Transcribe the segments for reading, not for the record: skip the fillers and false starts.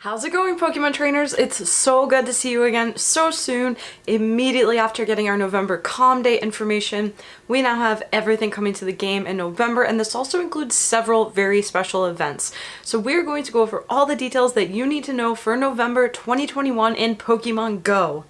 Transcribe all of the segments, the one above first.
How's it going, Pokemon trainers? It's so good to see you again so soon. Immediately after getting our November calm day information, we now have everything coming to the game in November, and this also includes several very special events. So we're going to go over all the details that you need to know for November 2021 in Pokemon Go.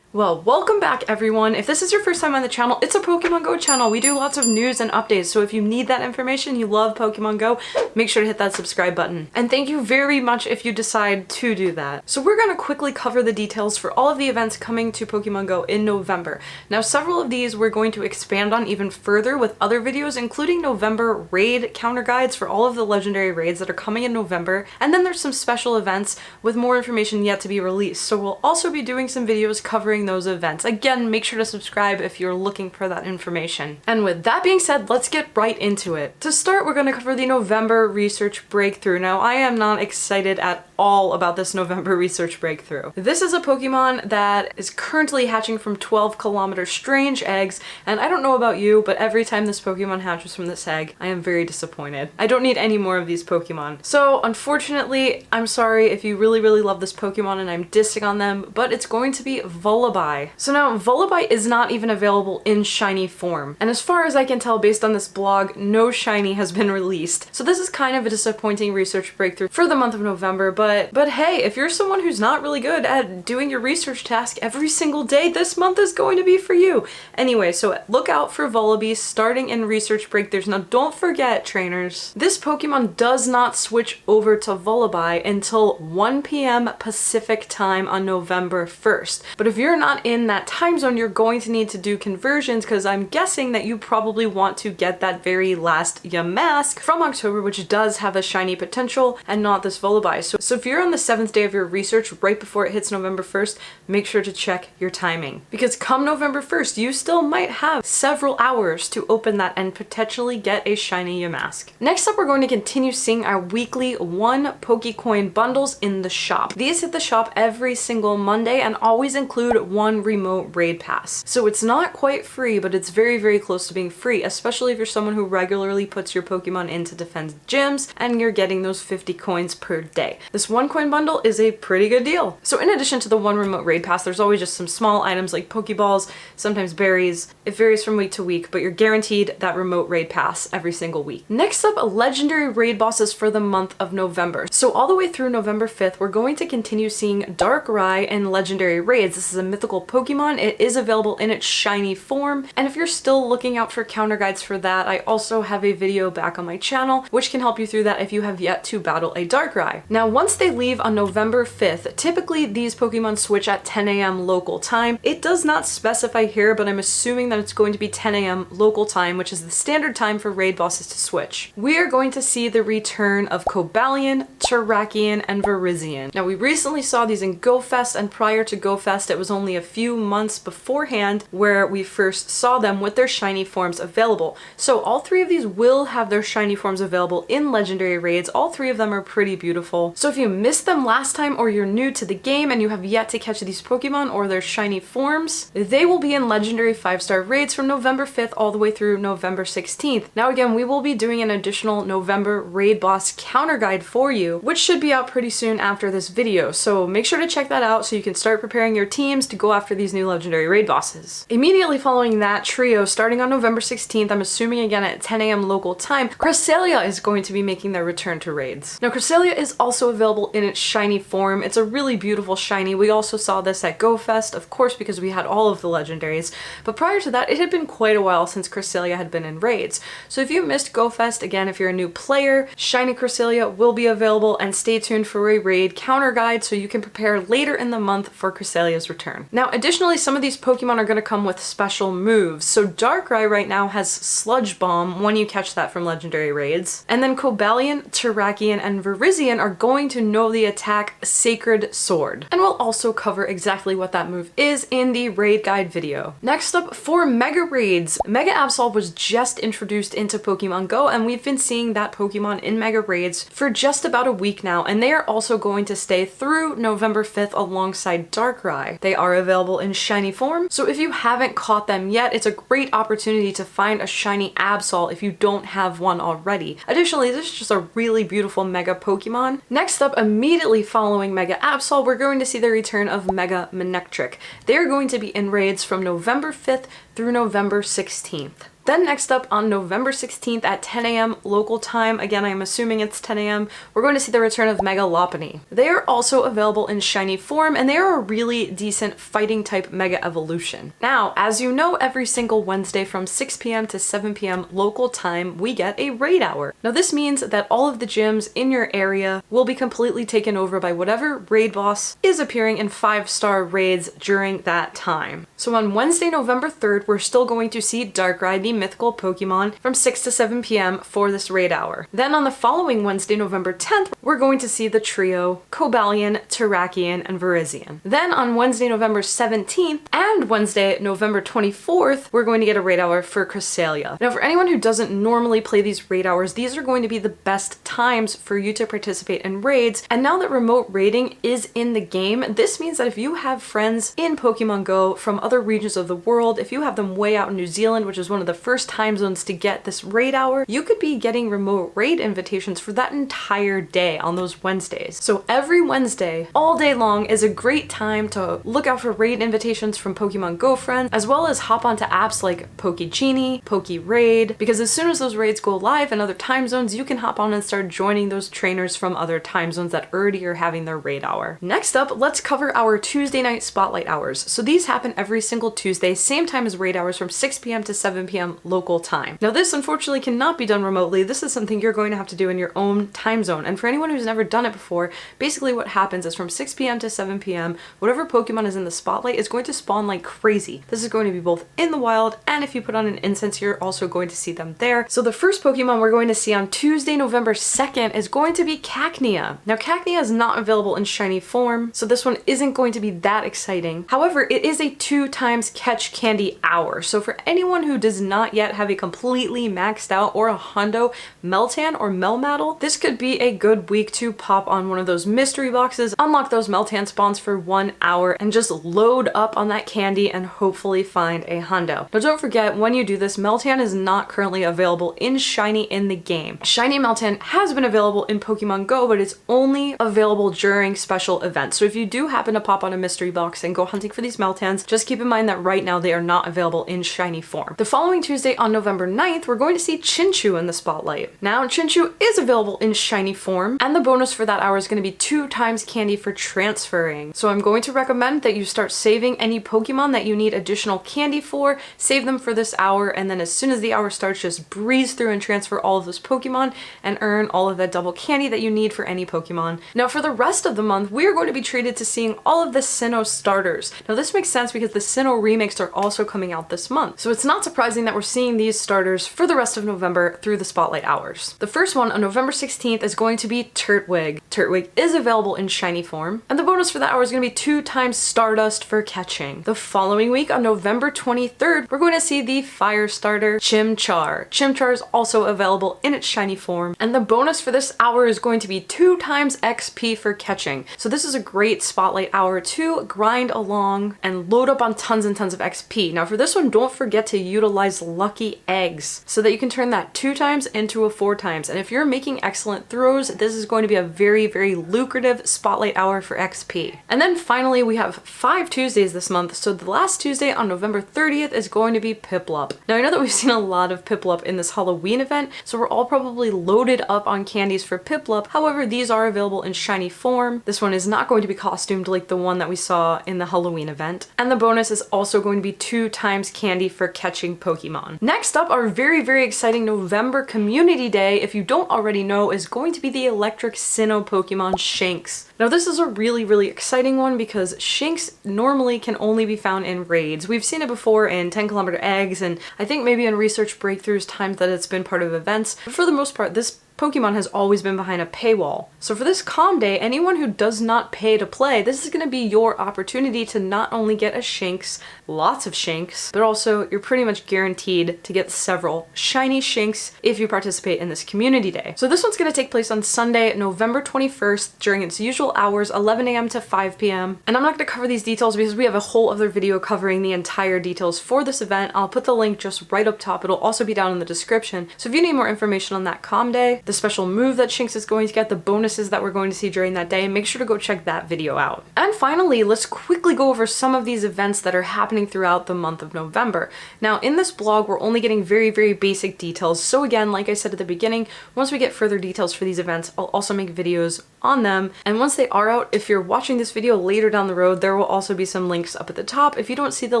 Well, welcome back everyone. If this is your first time on the channel, it's a Pokemon Go channel. We do lots of news and updates, so if you need that information, you love Pokemon Go, make sure to hit that subscribe button. And thank you very much if you decide to do that. So we're gonna quickly cover the details for all of the events coming to Pokemon Go in November. Now, several of these we're going to expand on even further with other videos, including November raid counter guides for all of the legendary raids that are coming in November. And then there's some special events with more information yet to be released. So we'll also be doing some videos covering those events. Again, make sure to subscribe if you're looking for that information. And with that being said, let's get right into it. To start, we're going to cover the November research breakthrough. Now, I am not excited at all about this November research breakthrough. This is a Pokemon that is currently hatching from 12-kilometer strange eggs, and I don't know about you, but every time this Pokemon hatches from this egg, I am very disappointed. I don't need any more of these Pokemon. So unfortunately, I'm sorry if you really love this Pokemon and I'm dissing on them, but it's going to be Vullably. So now, Vullably is not even available in shiny form, and as far as I can tell based on this blog, no shiny has been released. So this is kind of a disappointing research breakthrough for the month of November, but hey, if you're someone who's not really good at doing your research task every single day, this month is going to be for you. Anyway, so look out for Vullably starting in research breakthroughs. Now don't forget, trainers, this Pokemon does not switch over to Vullably until 1 p.m. Pacific time on November 1st. But if you're not in that time zone, you're going to need to do conversions, because I'm guessing that you probably want to get that very last Yamask from October, which does have a shiny potential, and not this Vullably. So if you're on the 7th day of your research right before it hits November 1st, make sure to check your timing. Because come November 1st, you still might have several hours to open that and potentially get a shiny Yamask. Next up, we're going to continue seeing our weekly 1 Pokecoin bundles in the shop. These hit the shop every single Monday and always include 1 remote raid pass. So it's not quite free, but it's very close to being free, especially if you're someone who regularly puts your Pokemon into defense gyms and you're getting those 50 coins per day. This 1 coin bundle is a pretty good deal. So in addition to the 1 remote raid pass, there's always just some small items like Pokeballs, sometimes berries. It varies from week to week, but you're guaranteed that remote raid pass every single week. Next up, legendary raid bosses for the month of November. So all the way through November 5th, we're going to continue seeing Darkrai in legendary raids. This is a mythical Pokemon. It is available in its shiny form, and if you're still looking out for counter guides for that, I also have a video back on my channel which can help you through that if you have yet to battle a Darkrai. Now, once they leave on November 5th, typically these Pokemon switch at 10 a.m. local time. It does not specify here, but I'm assuming that it's going to be 10 a.m. local time, which is the standard time for raid bosses to switch. We are going to see the return of Cobalion, Terrakion, and Virizion. Now, we recently saw these in Go Fest, and prior to Go Fest, it was only a few months beforehand where we first saw them with their shiny forms available. So all 3 of these will have their shiny forms available in legendary raids. All 3 of them are pretty beautiful. So if you missed them last time, or you're new to the game and you have yet to catch these Pokemon or their shiny forms, they will be in legendary 5-star raids from November 5th all the way through November 16th. Now again, we will be doing an additional November raid boss counter guide for you, which should be out pretty soon after this video. So make sure to check that out so you can start preparing your teams to go after these new legendary raid bosses. Immediately following that trio, starting on November 16th, I'm assuming again at 10 a.m. local time, Cresselia is going to be making their return to raids. Now, Cresselia is also available in its shiny form. It's a really beautiful shiny. We also saw this at Go Fest, of course, because we had all of the legendaries, but prior to that, it had been quite a while since Cresselia had been in raids. So if you missed Go Fest, again, if you're a new player, shiny Cresselia will be available, and stay tuned for a raid counter guide so you can prepare later in the month for Cresselia's return. Now, additionally, some of these Pokemon are going to come with special moves. So Darkrai right now has Sludge Bomb when you catch that from legendary raids, and then Cobalion, Terrakion, and Virizion are going to know the attack Sacred Sword. And we'll also cover exactly what that move is in the raid guide video. Next up, for Mega Raids, Mega Absol was just introduced into Pokemon Go, and we've been seeing that Pokemon in Mega Raids for just about a week now, and they are also going to stay through November 5th alongside Darkrai. They are available in shiny form. So if you haven't caught them yet, it's a great opportunity to find a shiny Absol if you don't have one already. Additionally, this is just a really beautiful Mega Pokemon. Next up, immediately following Mega Absol, we're going to see the return of Mega Manectric. They're going to be in raids from November 5th through November 16th. Then next up on November 16th at 10 a.m. local time, again I'm assuming it's 10 a.m., we're going to see the return of Mega Lopunny. They are also available in shiny form, and they are a really decent fighting type Mega Evolution. Now, as you know, every single Wednesday from 6 p.m. to 7 p.m. local time, we get a raid hour. Now this means that all of the gyms in your area will be completely taken over by whatever raid boss is appearing in 5-star raids during that time. So on Wednesday, November 3rd, we're still going to see Darkrai, the mythical Pokemon, from 6 to 7 p.m. for this raid hour. Then on the following Wednesday, November 10th, we're going to see the trio Cobalion, Terrakion, and Virizion. Then on Wednesday, November 17th and Wednesday, November 24th, we're going to get a raid hour for Cresselia. Now for anyone who doesn't normally play these raid hours, these are going to be the best times for you to participate in raids. And now that remote raiding is in the game, this means that if you have friends in Pokemon Go from other regions of the world, if you have them way out in New Zealand, which is one of the first time zones to get this raid hour, you could be getting remote raid invitations for that entire day on those Wednesdays. So every Wednesday, all day long, is a great time to look out for raid invitations from Pokemon Go friends, as well as hop onto apps like Pokegenie, Pokeraid, because as soon as those raids go live in other time zones, you can hop on and start joining those trainers from other time zones that already are having their raid hour. Next up, let's cover our Tuesday night spotlight hours. So these happen every single Tuesday, same time as raid hours from 6 p.m. to 7 p.m. local time. Now this unfortunately cannot be done remotely. This is something you're going to have to do in your own time zone. And for anyone who's never done it before, basically what happens is from 6 p.m. to 7 p.m., whatever Pokemon is in the spotlight is going to spawn like crazy. This is going to be both in the wild, and if you put on an incense, you're also going to see them there. So the first Pokemon we're going to see on Tuesday, November 2nd is going to be Cacnea. Now Cacnea is not available in shiny form, so this one isn't going to be that exciting. However, it is a 2x catch candy hour. So for anyone who does not yet have a completely maxed out or a hundo Meltan or Melmetal, this could be a good week to pop on one of those mystery boxes, unlock those Meltan spawns for 1 hour, and just load up on that candy and hopefully find a hundo. Now don't forget, when you do this, Meltan is not currently available in shiny in the game. Shiny Meltan has been available in Pokemon Go, but it's only available during special events. So if you do happen to pop on a mystery box and go hunting for these Meltans, just keep in mind that right now they are not available in shiny form. The following Tuesday on November 9th, we're going to see Chinchou in the spotlight. Now Chinchou is available in shiny form, and the bonus for that hour is going to be 2x candy for transferring. So I'm going to recommend that you start saving any Pokemon that you need additional candy for, save them for this hour, and then as soon as the hour starts, just breeze through and transfer all of those Pokemon and earn all of that double candy that you need for any Pokemon. Now for the rest of the month, we are going to be treated to seeing all of the Sinnoh starters. Now this makes sense because the Sinnoh remakes are also coming out this month. So it's not surprising that we're seeing these starters for the rest of November through the spotlight hours. The first one on November 16th is going to be Turtwig. Turtwig is available in shiny form, and the bonus for that hour is going to be 2x Stardust for catching. The following week on November 23rd, we're going to see the fire starter Chimchar. Chimchar is also available in its shiny form, and the bonus for this hour is going to be 2x XP for catching. So this is a great spotlight hour to grind along and load up on tons and tons of XP. Now for this one, don't forget to utilize lucky eggs so that you can turn that 2x into a 4x. And if you're making excellent throws, this is going to be a very, very lucrative spotlight hour for XP. And then finally, we have 5 Tuesdays this month. So the last Tuesday on November 30th is going to be Piplup. Now I know that we've seen a lot of Piplup in this Halloween event, so we're all probably loaded up on candies for Piplup. However, these are available in shiny form. This one is not going to be costumed like the one that we saw in the Halloween event. And the bonus is also going to be 2x candy for catching Pokemon. Next up, our very, very exciting November Community Day, if you don't already know, is going to be the electric Sinnoh Pokemon Shanks. Now this is a really, really exciting one because Shanks normally can only be found in raids. We've seen it before in 10km eggs, and I think maybe in research breakthroughs times that it's been part of events. But for the most part, this Pokemon has always been behind a paywall. So for this Calm Day, anyone who does not pay to play, this is going to be your opportunity to not only get a Shinx, lots of Shinx, but also you're pretty much guaranteed to get several shiny Shinx if you participate in this community day. So this one's going to take place on Sunday, November 21st during its usual hours, 11 a.m. to 5 p.m. And I'm not going to cover these details because we have a whole other video covering the entire details for this event. I'll put the link just right up top. It'll also be down in the description. So if you need more information on that Calm Day, the special move that Shinx is going to get, the bonuses that we're going to see during that day, make sure to go check that video out. And finally, let's quickly go over some of these events that are happening throughout the month of November. Now, in this blog, we're only getting very, very basic details. So again, like I said at the beginning, once we get further details for these events, I'll also make videos on them. And once they are out, if you're watching this video later down the road, there will also be some links up at the top. If you don't see the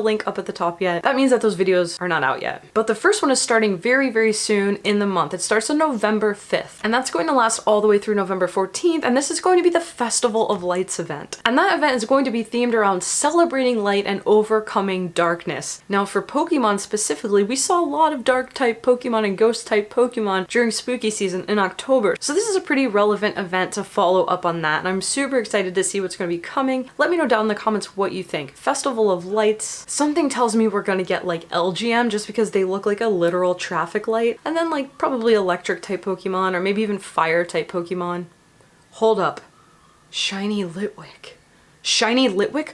link up at the top yet, that means that those videos are not out yet. But the first one is starting very, very soon in the month. It starts on November 5th, and that's going to last all the way through November 14th, and this is going to be the Festival of Lights event. And that event is going to be themed around celebrating light and overcoming darkness. Now for Pokemon specifically, we saw a lot of dark type Pokemon and ghost type Pokemon during spooky season in October. So this is a pretty relevant event to follow up on that, and I'm super excited to see what's going to be coming. Let me know down in the comments what you think. Festival of Lights. Something tells me we're going to get like LGM just because they look like a literal traffic light, and then like probably electric type Pokemon or maybe even fire type Pokemon. Hold up. Shiny Litwick. Shiny Litwick?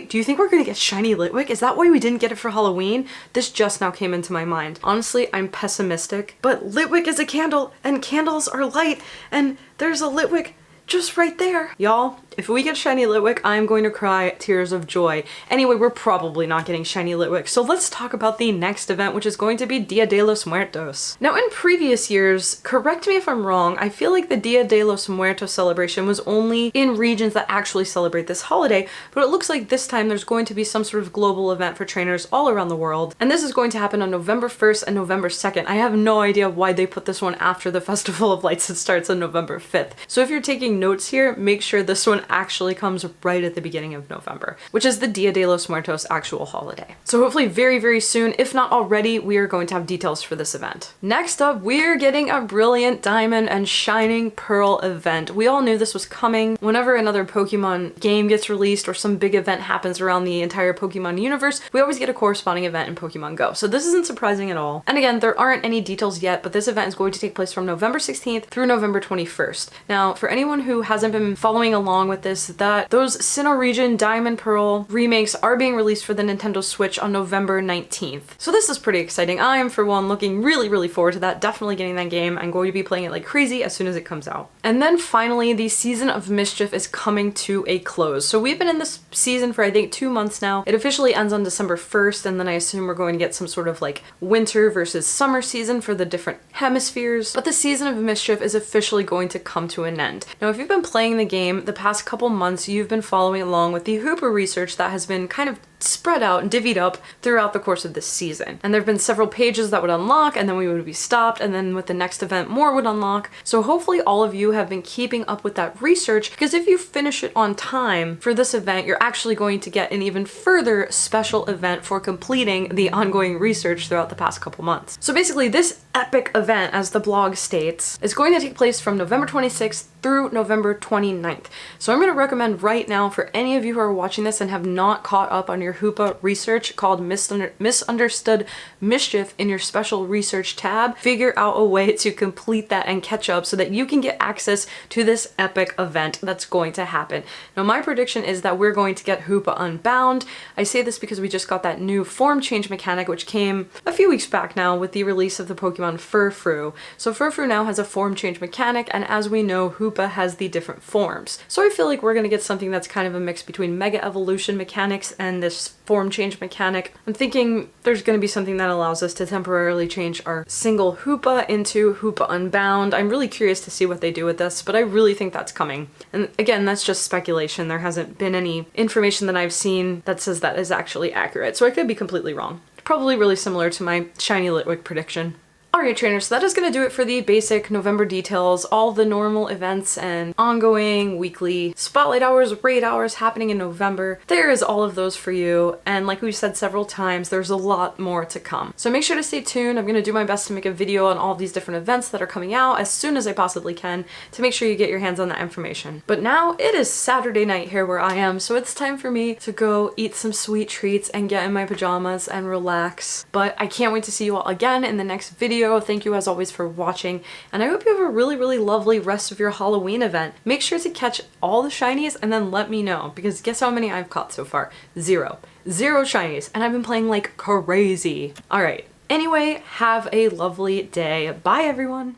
Do you think we're gonna get Shiny Litwick? Is that why we didn't get it for Halloween? This just now came into my mind. Honestly, I'm pessimistic, but Litwick is a candle and candles are light and there's a Litwick just right there. Y'all, if we get Shiny Litwick, I'm going to cry tears of joy. Anyway, we're probably not getting Shiny Litwick, so let's talk about the next event, which is going to be Dia de los Muertos. Now, in previous years, correct me if I'm wrong, I feel like the Dia de los Muertos celebration was only in regions that actually celebrate this holiday, but it looks like this time there's going to be some sort of global event for trainers all around the world, and this is going to happen on November 1st and November 2nd. I have no idea why they put this one after the Festival of Lights that starts on November 5th. So if you're taking notes here, make sure this one actually comes right at the beginning of November, which is the Dia de los Muertos actual holiday. So hopefully very, very soon, if not already, we are going to have details for this event. Next up, we're getting a Brilliant Diamond and Shining Pearl event. We all knew this was coming. Whenever another Pokemon game gets released or some big event happens around the entire Pokemon universe, we always get a corresponding event in Pokemon Go. So this isn't surprising at all. And again, there aren't any details yet, but this event is going to take place from November 16th through November 21st. Now, for anyone who hasn't been following along with this, that those Sinnoh region Diamond Pearl remakes are being released for the Nintendo Switch on November 19th. So this is pretty exciting. I am, for one, looking really, really forward to that. Definitely getting that game. I'm going to be playing it like crazy as soon as it comes out. And then finally, the season of Mischief is coming to a close. So we've been in this season for I think 2 months now. It officially ends on December 1st, and then I assume we're going to get some sort of like winter versus summer season for the different hemispheres. But the season of Mischief is officially going to come to an end. Now, if you've been playing the game the past couple months, you've been following along with the Hooper research that has been kind of spread out and divvied up throughout the course of this season. And there have been several pages that would unlock, and then we would be stopped, and then with the next event more would unlock. So hopefully all of you have been keeping up with that research, because if you finish it on time for this event, you're actually going to get an even further special event for completing the ongoing research throughout the past couple months. So basically this epic event, as the blog states, is going to take place from November 26th through November 29th. So I'm going to recommend right now for any of you who are watching this and have not caught up on your Hoopa research called Misunderstood Mischief in your special research tab, figure out a way to complete that and catch up so that you can get access to this epic event that's going to happen. Now my prediction is that we're going to get Hoopa Unbound. I say this because we just got that new form change mechanic which came a few weeks back now with the release of the Pokemon Furfrou. So Furfrou now has a form change mechanic, and as we know, Hoopa has the different forms. So I feel like we're going to get something that's kind of a mix between Mega Evolution mechanics and this form change mechanic. I'm thinking there's going to be something that allows us to temporarily change our single Hoopa into Hoopa Unbound. I'm really curious to see what they do with this, but I really think that's coming. And again, that's just speculation. There hasn't been any information that I've seen that says that is actually accurate, so I could be completely wrong. Probably really similar to my Shiny Litwick prediction. Alright trainers, so that is going to do it for the basic November details, all the normal events and ongoing weekly spotlight hours, raid hours happening in November. There is all of those for you, and like we've said several times, there's a lot more to come. So make sure to stay tuned. I'm going to do my best to make a video on all these different events that are coming out as soon as I possibly can to make sure you get your hands on that information. But now it is Saturday night here where I am, so it's time for me to go eat some sweet treats and get in my pajamas and relax. But I can't wait to see you all again in the next video. Thank you as always for watching, and I hope you have a really lovely rest of your Halloween event. Make sure to catch all the shinies and then let me know, because guess how many I've caught so far? Zero shinies, and I've been playing like crazy. All right, anyway, have a lovely day. Bye everyone.